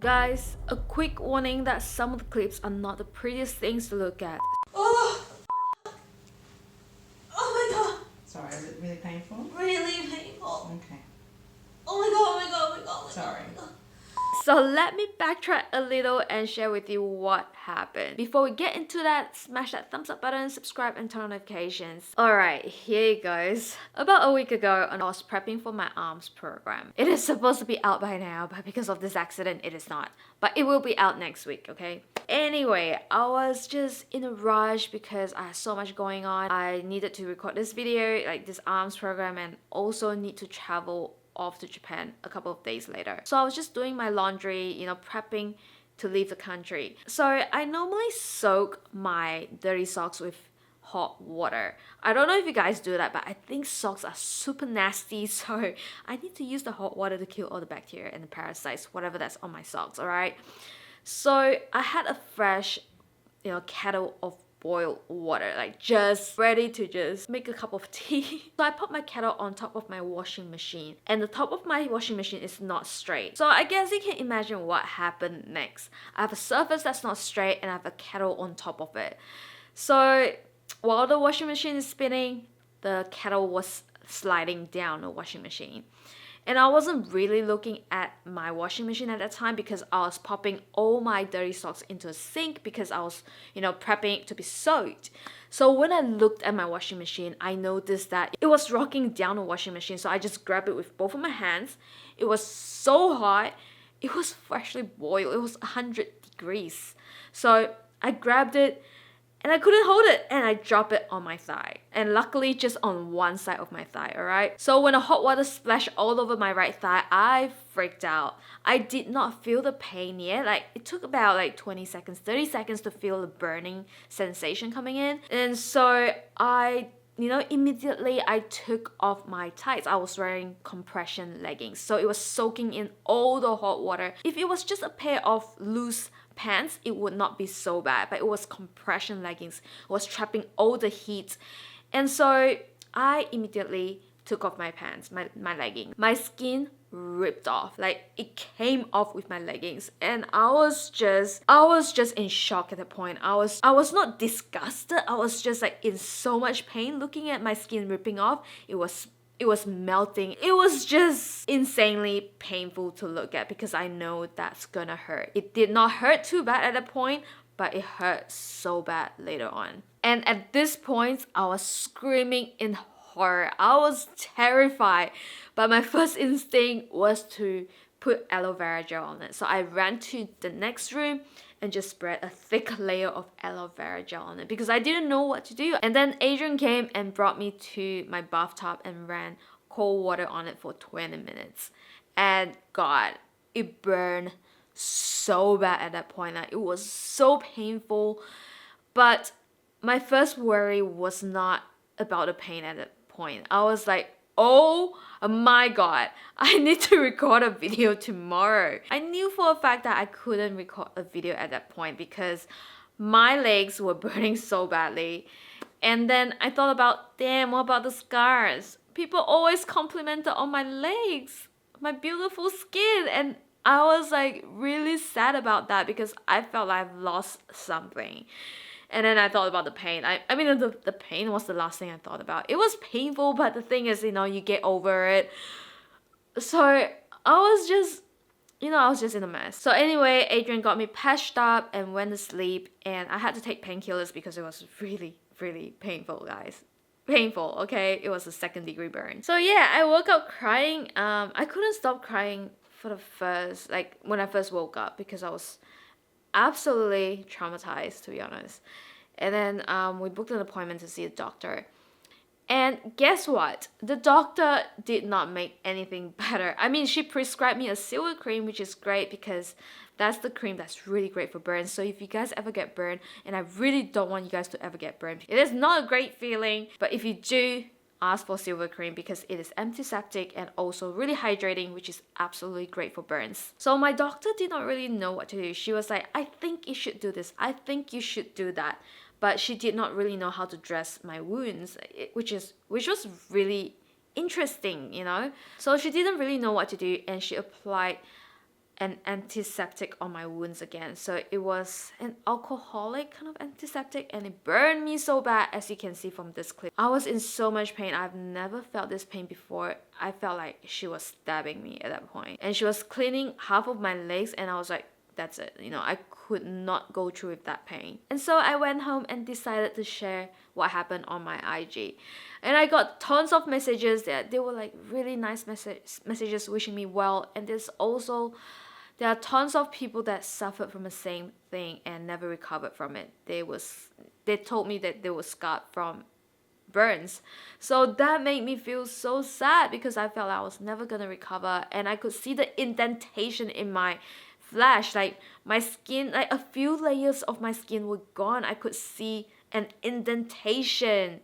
Guys, a quick warning that some of the clips are not the prettiest things to look at. Oh, oh my god, Sorry, is it really painful? really painful. Okay. Oh my god, oh my god, oh my god. Oh my Sorry. God. So let me backtrack a little and share with you what happened. Before we get into that, smash that thumbs up button, subscribe and turn on notifications. Alright, here it goes. About a week ago, I was prepping for my arms program. It is supposed to be out by now, but because of this accident, it is not. But it will be out next week, okay? Anyway, I was just in a rush because I had so much going on. I needed to record this video, like this arms program, and also need to travel off to Japan a couple of days later. So I was just doing my laundry, prepping to leave the country. So I normally soak my dirty socks with hot water. I don't know if you guys do that, but I think socks are super nasty, so I need to use the hot water to kill all the bacteria and the parasites, whatever that's on my socks, alright? So I had a fresh, kettle of boiled water, like just ready to just make a cup of tea. So I put my kettle on top of my washing machine, and the top of my washing machine is not straight. So I guess you can imagine what happened next. I have a surface that's not straight and I have a kettle on top of it. So while the washing machine is spinning, the kettle was sliding down the washing machine. And I wasn't really looking at my washing machine at that time because I was popping all my dirty socks into a sink because I was, prepping it to be soaked. So when I looked at my washing machine, I noticed that it was rocking down the washing machine. So I just grabbed it with both of my hands. It was so hot. It was freshly boiled. It was 100 degrees. So I grabbed it and I couldn't hold it and I dropped it on my thigh. And luckily just on one side of my thigh, alright? So when the hot water splashed all over my right thigh, I freaked out. I did not feel the pain yet. Like it took about 20 seconds, 30 seconds to feel the burning sensation coming in. And so immediately I took off my tights. I was wearing compression leggings. So it was soaking in all the hot water. If it was just a pair of loose pants, it would not be so bad, but it was compression leggings. It was trapping all the heat. And so I immediately took off my pants, my leggings. My skin ripped off. Like it came off with my leggings. And I was just in shock at that point. I was not disgusted. I was just in so much pain looking at my skin ripping off. It was melting. It was just insanely painful to look at because I know that's gonna hurt. It did not hurt too bad at that point, but it hurt so bad later on. And at this point, I was screaming in horror. I was terrified, but my first instinct was to put aloe vera gel on it. So I ran to the next room and just spread a thick layer of aloe vera gel on it because I didn't know what to do. And then Adrian came and brought me to my bathtub and ran cold water on it for 20 minutes. And God, it burned so bad at that point. Like it was so painful. But my first worry was not about the pain at that point. I was like, oh my god, I need to record a video tomorrow. I knew for a fact that I couldn't record a video at that point because my legs were burning so badly. And then I thought about, damn, what about the scars? People always complimented on my legs, my beautiful skin, and I was really sad about that because I felt like I've lost something. And then I thought about the pain. I mean, the pain was the last thing I thought about. It was painful, but the thing is, you get over it. So I was just in a mess. So anyway, Adrian got me patched up and went to sleep. And I had to take painkillers because it was really, really painful, guys. Painful, okay? It was a 2nd-degree burn. So yeah, I woke up crying. I couldn't stop crying for the first, when I first woke up because I was absolutely traumatized, to be honest. And then we booked an appointment to see a doctor. And guess what? The doctor did not make anything better. I mean, she prescribed me a silver cream, which is great because that's the cream that's really great for burns. So if you guys ever get burned, and I really don't want you guys to ever get burned, it is not a great feeling, but if you do, ask for silver cream because it is antiseptic and also really hydrating, which is absolutely great for burns. So my doctor did not really know what to do. She was like, I think you should do this. I think you should do that. But she did not really know how to dress my wounds, which was really interesting, So she didn't really know what to do and she applied an antiseptic on my wounds again. So it was an alcoholic kind of antiseptic, and it burned me so bad, as you can see from this clip. I was in so much pain. I've never felt this pain before. I felt like she was stabbing me at that point. And she was cleaning half of my legs, and I was like, that's it. You know, I could not go through with that pain. And so I went home and decided to share what happened on my IG. And I got tons of messages that they were like really nice messages wishing me well. And there are tons of people that suffered from the same thing and never recovered from it. They told me that they were scarred from burns. So that made me feel so sad because I felt like I was never gonna recover, and I could see the indentation in my flesh, like my skin, like a few layers of my skin were gone. I could see an indentation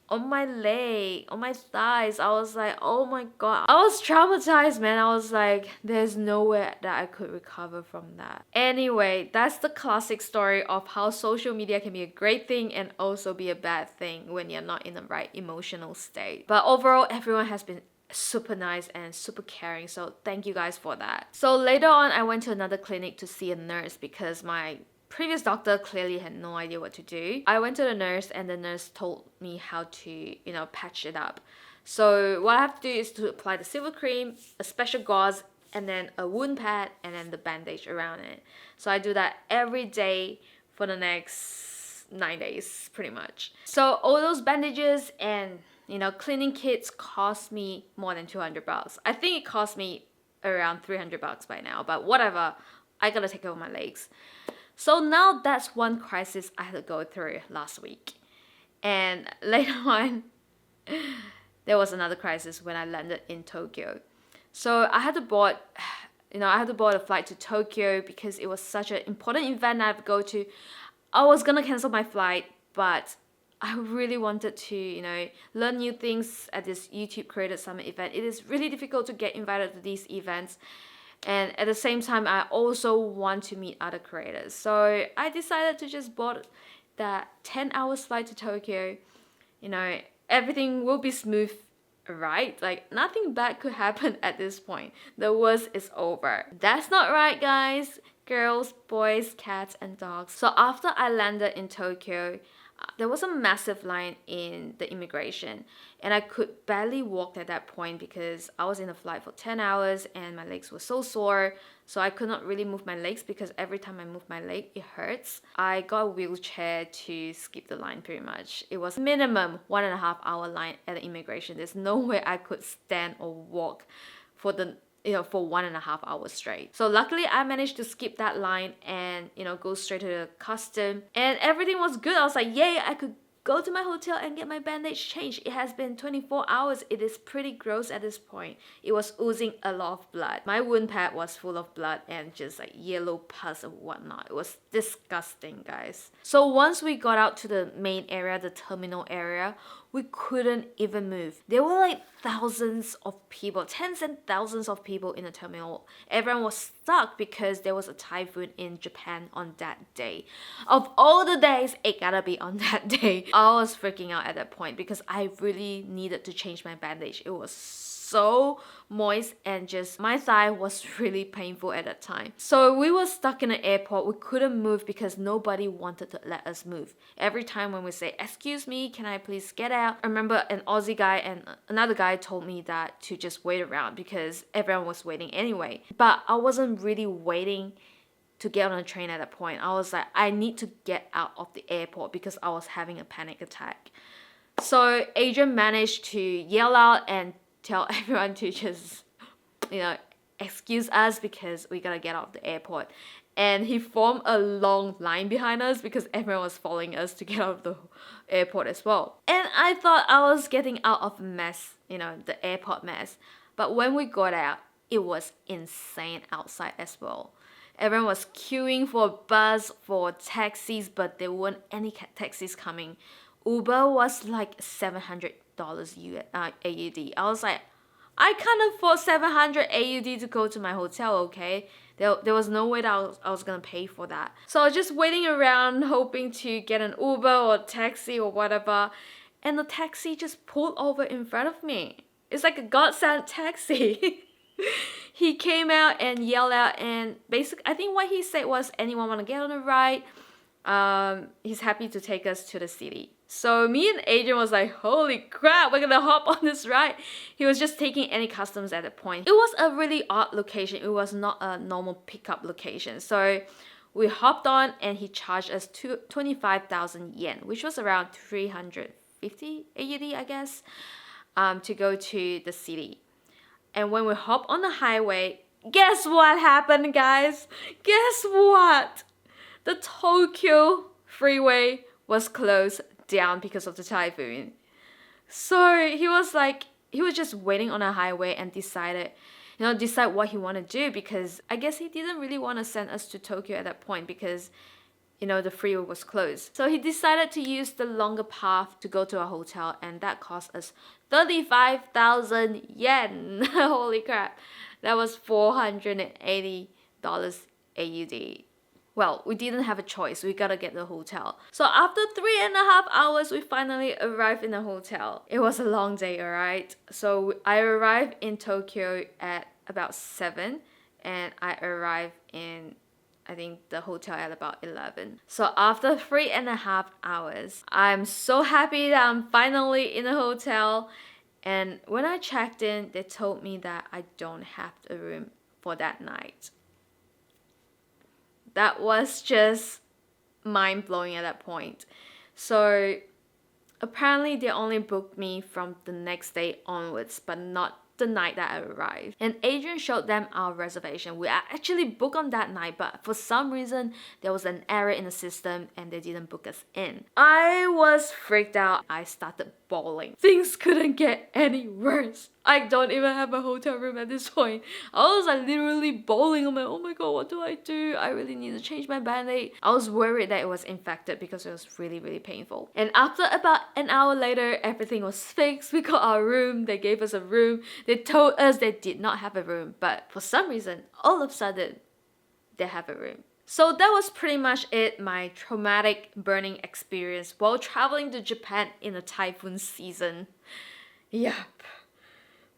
on my leg, on my thighs. I was like, oh my god. I was traumatized, man. I was like, there's no way that I could recover from that. Anyway, that's the classic story of how social media can be a great thing and also be a bad thing when you're not in the right emotional state. But overall, everyone has been super nice and super caring, so thank you guys for that. So later on, I went to another clinic to see a nurse because my previous doctor clearly had no idea what to do. I went to the nurse, and the nurse told me how to, you know, patch it up. So what I have to do is to apply the silver cream, a special gauze, and then a wound pad, and then the bandage around it. So I do that every day for the next 9 days pretty much. So all those bandages and, you know, cleaning kits cost me more than 200 bucks. I think it cost me around 300 bucks by now, but whatever. I gotta take care of my legs. So now that's one crisis I had to go through last week. And later on, there was another crisis when I landed in Tokyo. So I had to board a flight to Tokyo because it was such an important event I had to go to. I was gonna cancel my flight, but I really wanted to, you know, learn new things at this YouTube Creator Summit event. It is really difficult to get invited to these events. And at the same time, I also want to meet other creators. So I decided to just board that 10-hour flight to Tokyo. You know, everything will be smooth, right? Like, nothing bad could happen at this point. The worst is over. That's not right, guys. Girls, boys, cats, and dogs. So after I landed in Tokyo, there was a massive line in the immigration, and I could barely walk at that point because I was in the flight for 10 hours and my legs were so sore, so I could not really move my legs because every time I move my leg, it hurts. I got a wheelchair to skip the line pretty much. It was minimum 1.5 hour line at the immigration. There's no way I could stand or walk for 1.5 hours straight. So luckily I managed to skip that line and, you know, go straight to the custom, and everything was good. I was like, yay, I could go to my hotel and get my bandage changed. It has been 24 hours. It is pretty gross at this point. It was oozing a lot of blood. My wound pad was full of blood and just like yellow pus and whatnot. It was disgusting, guys. So once we got out to the main area, the terminal area, we couldn't even move. There were like thousands of people, tens and thousands of people in the terminal. Everyone was stuck because there was a typhoon in Japan on that day. Of all the days, it gotta be on that day. I was freaking out at that point because I really needed to change my bandage. It was so moist and just my thigh was really painful at that time. So we were stuck in the airport. We couldn't move because nobody wanted to let us move. Every time when we say, excuse me, can I please get out? I remember an Aussie guy and another guy told me that to just wait around because everyone was waiting anyway. But I wasn't really waiting to get on a train at that point. I was like, I need to get out of the airport because I was having a panic attack. So Adrian managed to yell out and tell everyone to just, you know, excuse us because we gotta get out of the airport. And he formed a long line behind us because everyone was following us to get out of the airport as well. And I thought I was getting out of mess, you know, the airport mess. But when we got out, it was insane outside as well. Everyone was queuing for a bus, for taxis, but there weren't any taxis coming. Uber was like $700 AUD. I was like, I can't afford 700 AUD to go to my hotel, okay? There was no way that I was gonna pay for that. So I was just waiting around hoping to get an Uber or taxi or whatever. And the taxi just pulled over in front of me. It's like a godsend taxi. He came out and yelled out, and basically, I think what he said was, anyone want to get on the ride? He's happy to take us to the city. So me and Adrian was like, holy crap, we're gonna hop on this ride. He was just taking any customs at that point. It was a really odd location. It was not a normal pickup location. So we hopped on and he charged us 25,000 yen, which was around 350 AUD, I guess, to go to the city. And when we hop on the highway, guess what happened, guys? Guess what? The Tokyo freeway was closed down because of the typhoon. So he was just waiting on a highway and decide what he want to do, because I guess he didn't really want to send us to Tokyo at that point because the freeway was closed. So he decided to use the longer path to go to our hotel, and that cost us 35,000 yen. Holy crap. That was $480 AUD. Well, we didn't have a choice. We gotta get the hotel. So after 3.5 hours, we finally arrived in the hotel. It was a long day, alright? So I arrived in Tokyo at about 7, and I arrived in, I think, the hotel at about 11. So after 3.5 hours, I'm so happy that I'm finally in the hotel. And when I checked in, they told me that I don't have a room for that night. That was just mind-blowing at that point. So apparently they only booked me from the next day onwards, but not the night that I arrived. And Adrian showed them our reservation. We actually booked on that night, but for some reason there was an error in the system and they didn't book us in. I was freaked out. I started bawling. Things couldn't get any worse. I don't even have a hotel room at this point. I was literally bawling. I'm like, oh my god, what do I do? I really need to change my band-aid. I was worried that it was infected because it was really, really painful. And after about an hour later, everything was fixed. We got our room. They gave us a room. They told us they did not have a room, but for some reason, all of a sudden, they have a room. So that was pretty much it, my traumatic burning experience while traveling to Japan in the typhoon season. Yep.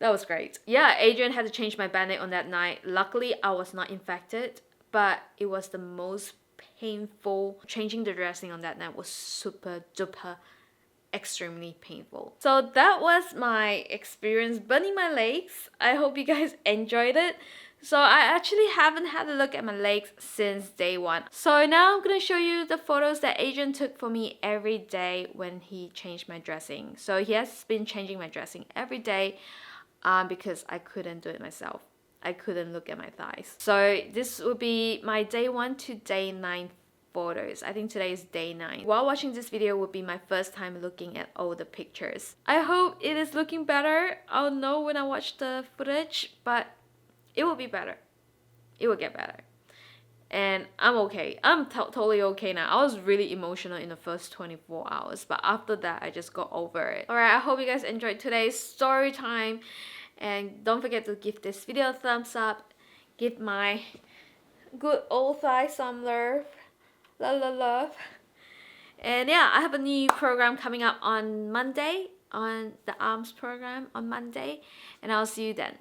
That was great. Yeah, Adrian had to change my band-aid on that night. Luckily, I was not infected, but it was the most painful. Changing the dressing on that night was super duper extremely painful. So that was my experience burning my legs. I hope you guys enjoyed it. So I actually haven't had a look at my legs since day 1. So now I'm gonna show you the photos that Adrian took for me every day when he changed my dressing. So he has been changing my dressing every day because I couldn't do it myself. I couldn't look at my thighs. So this will be my day 1 to day 9 photos. I think today is day 9. While watching this video would be my first time looking at all the pictures. I hope it is looking better. I'll know when I watch the footage, but it will be better. It will get better. And I'm okay. I'm totally okay now. I was really emotional in the first 24 hours, but after that, I just got over it. Alright, I hope you guys enjoyed today's story time. And don't forget to give this video a thumbs up. Give my good old thigh some love. Love. And yeah, I have a new program coming up on Monday, on the arms program on Monday. And I'll see you then.